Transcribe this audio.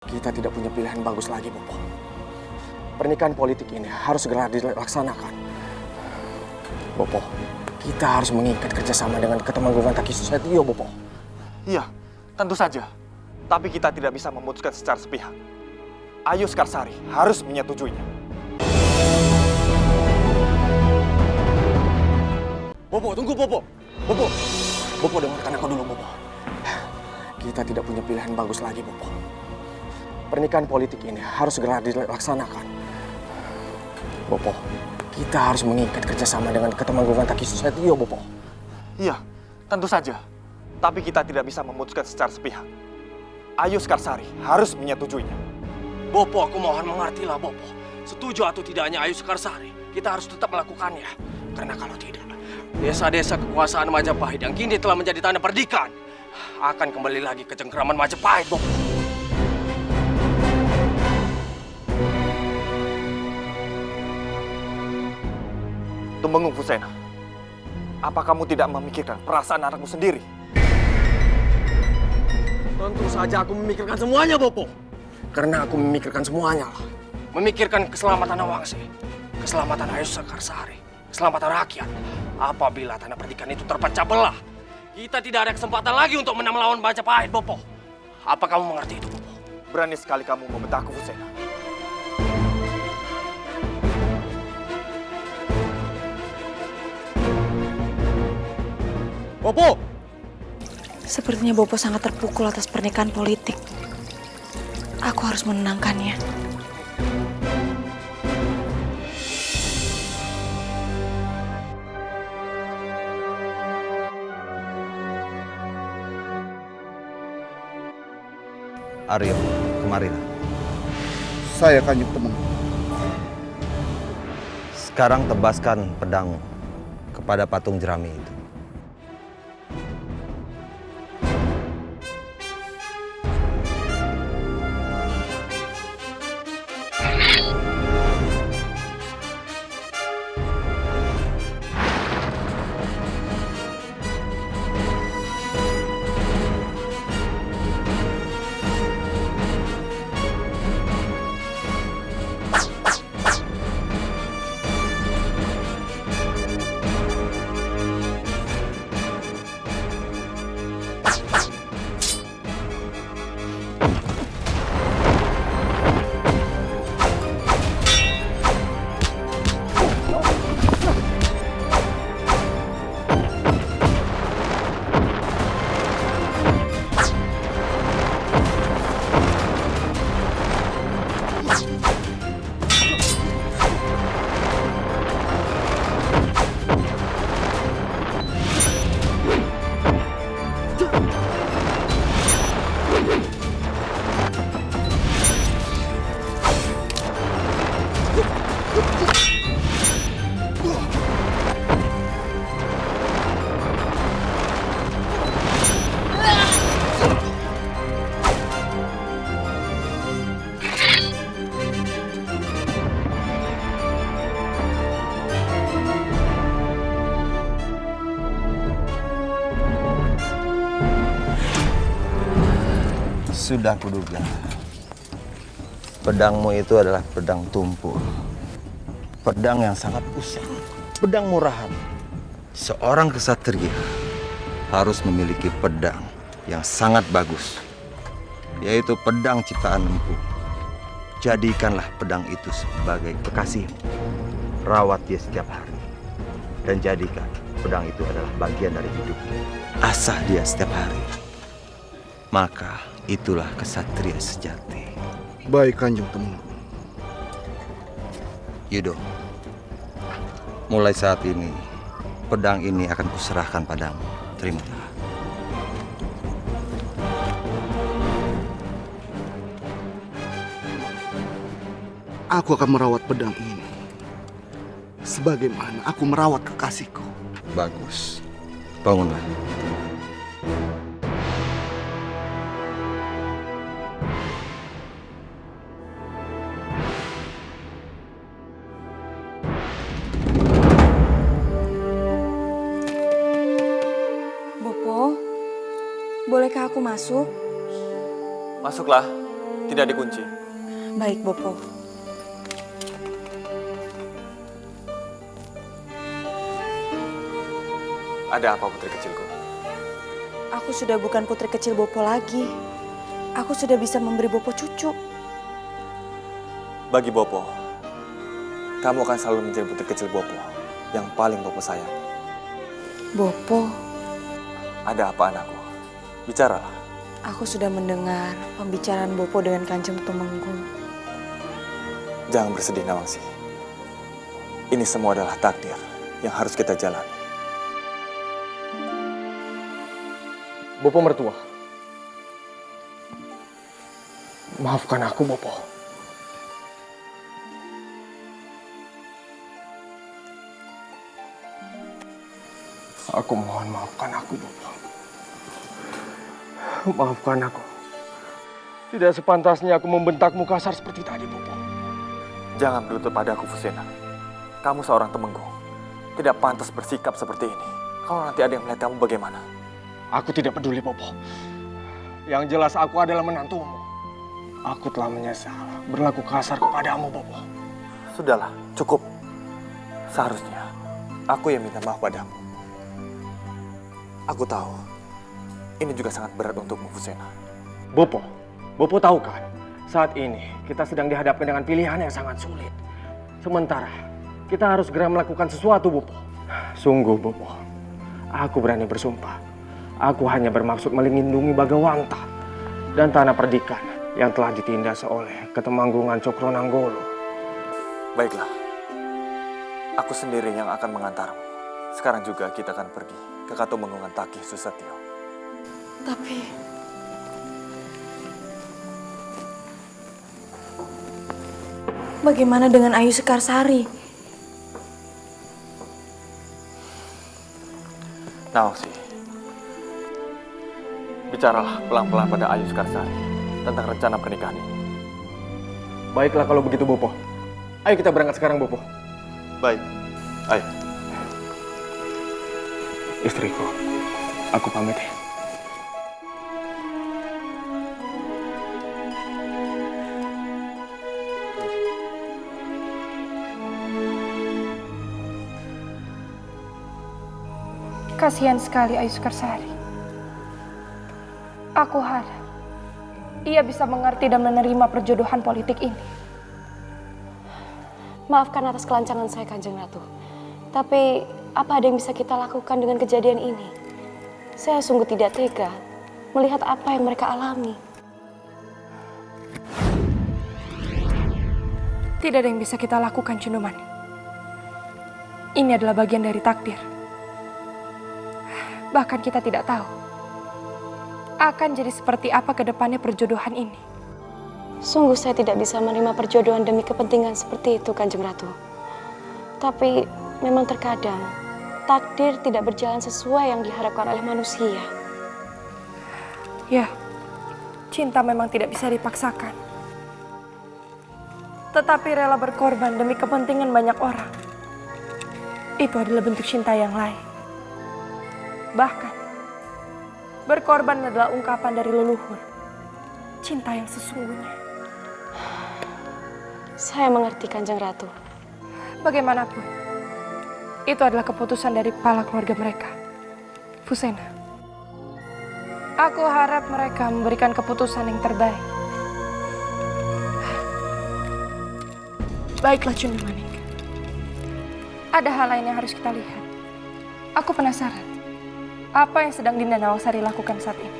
Kita tidak punya pilihan bagus lagi, Bopo. Pernikahan politik ini harus segera dilaksanakan. Bopo, kita harus mengikat kerjasama dengan Ketemanggungan Takisu Setio, Bopo. Iya, tentu saja. Tapi kita tidak bisa memutuskan secara sepihak. Ayu Sekarsari harus menyetujuinya. Bopo, tunggu, Bopo. Bopo, Bopo dengarkan aku dulu, Bopo. Kita tidak punya pilihan bagus lagi, Bopo. Pernikahan politik ini harus segera dilaksanakan. Bopo, kita harus mengikat kerjasama dengan Ketemanggungan Takisu Setio, Bopo. Iya, tentu saja. Tapi kita tidak bisa memutuskan secara sepihak. Ayu Sekarsari harus menyetujuinya. Bopo, aku mohon mengertilah, Bopo. Setuju atau tidaknya Ayu Sekarsari, kita harus tetap melakukannya. Karena kalau tidak, desa-desa kekuasaan Majapahit yang kini telah menjadi tanda perdikan akan kembali lagi ke cengkraman Majapahit, Bopo. Tumenggung Fusena, apa kamu tidak memikirkan perasaan anakmu sendiri? Tentu saja aku memikirkan semuanya, Bopo. Karena aku memikirkan semuanya lah. Memikirkan keselamatan Nawangsi, keselamatan Ayu Sekarsari, keselamatan rakyat. Apabila tanah perdikan itu terpecah belah, kita tidak ada kesempatan lagi untuk menang melawan Majapahit, Bopo. Apa kamu mengerti itu, Bopo? Berani sekali kamu membentakku, Fusena. Bopo! Sepertinya Bopo sangat terpukul atas pernikahan politik. Aku harus menenangkannya. Aryo, kemarilah. Saya Kanjeng Temenggung. Sekarang tebaskan pedangmu kepada patung jerami itu. Sudah kuduga. Pedangmu itu adalah pedang tumpul. Pedang yang sangat usang. Pedang murahan. Seorang kesatria harus memiliki pedang yang sangat bagus. Yaitu pedang ciptaan Empu. Jadikanlah pedang itu sebagai kekasihmu. Rawat dia setiap hari. Dan jadikan pedang itu adalah bagian dari hidupmu. Asah dia setiap hari. Maka itulah kesatria sejati. Baik, Kanjeng Temenggung. Yudo, mulai saat ini, pedang ini akan kuserahkan padamu. Terimalah. Aku akan merawat pedang ini sebagaimana aku merawat kekasihku. Bagus. Bangunlah. Bopo, bolehkah aku masuk? Masuklah. Tidak dikunci. Baik, Bopo. Ada apa putri kecilku? Aku sudah bukan putri kecil Bopo lagi. Aku sudah bisa memberi Bopo cucu. Bagi Bopo, kamu akan selalu menjadi putri kecil Bopo yang paling Bopo sayang. Bopo, Ada apa anakku? Bicaralah. aku sudah mendengar pembicaraan Bopo dengan Kanjeng Tumenggung. Jangan bersedih Nawangsi. Ini semua adalah takdir yang harus kita jalani. Bopo mertua. Maafkan aku, Bopo. Aku mohon maafkan aku, Bopo. Maafkan aku. Tidak sepantasnya aku membentakmu kasar seperti tadi, Bopo. Jangan berlutut padaku, Fusena. Kamu seorang Temenggung. Tidak pantas bersikap seperti ini. Kalau nanti ada yang melihat kamu bagaimana? Aku tidak peduli, Bopo. Yang jelas aku adalah menantumu. Aku telah menyesal berlaku kasar kepadamu, Bopo. Sudahlah, cukup. Seharusnya aku yang minta maaf padamu. Aku tahu, ini juga sangat berat untukmu, Fusena. Bopo, Bopo tahu kan? Saat ini kita sedang dihadapkan dengan pilihan yang sangat sulit. Sementara kita harus segera melakukan sesuatu, Bopo. Sungguh, Bopo. Aku berani bersumpah. Aku hanya bermaksud melindungi Bagawanta dan tanah perdikan yang telah ditindas oleh Ketemanggungan Cokronanggolo. Baiklah, aku sendiri yang akan mengantarmu. Sekarang juga kita akan pergi ke Katumenggungan Takih Susatyo. Tapi bagaimana dengan Ayu Sekarsari? Nawangsi, bicaralah pelan-pelan pada Ayu Sekarsari tentang rencana pernikahan ini. Baiklah kalau begitu, Bopo. Ayo kita berangkat sekarang, Bopo. Baik, ayo. Istriku, aku pamit ya. Kasihan sekali Ayu Sekarsari. Aku harap ia bisa mengerti dan menerima perjodohan politik ini. Maafkan atas kelancangan saya, Kanjeng Ratu. Tapi, apa ada yang bisa kita lakukan dengan kejadian ini? Saya sungguh tidak tega melihat apa yang mereka alami. Tidak ada yang bisa kita lakukan, Cundumani. Ini adalah bagian dari takdir. Bahkan kita tidak tahu akan jadi seperti apa ke depannya perjodohan ini. Sungguh saya tidak bisa menerima perjodohan demi kepentingan seperti itu, Kanjeng Ratu. Tapi memang terkadang takdir tidak berjalan sesuai yang diharapkan oleh manusia. Ya, cinta memang tidak bisa dipaksakan. Tetapi rela berkorban demi kepentingan banyak orang, itu adalah bentuk cinta yang lain. Bahkan, berkorban adalah ungkapan dari leluhur cinta yang sesungguhnya. Saya mengerti, Kanjeng Ratu. Bagaimanapun, itu adalah keputusan dari kepala keluarga mereka. Fusena, aku harap mereka memberikan keputusan yang terbaik. Baiklah, Cundumani. Ada hal lain yang harus kita lihat. Aku penasaran, apa yang sedang Dinda Nawangsi lakukan saat ini?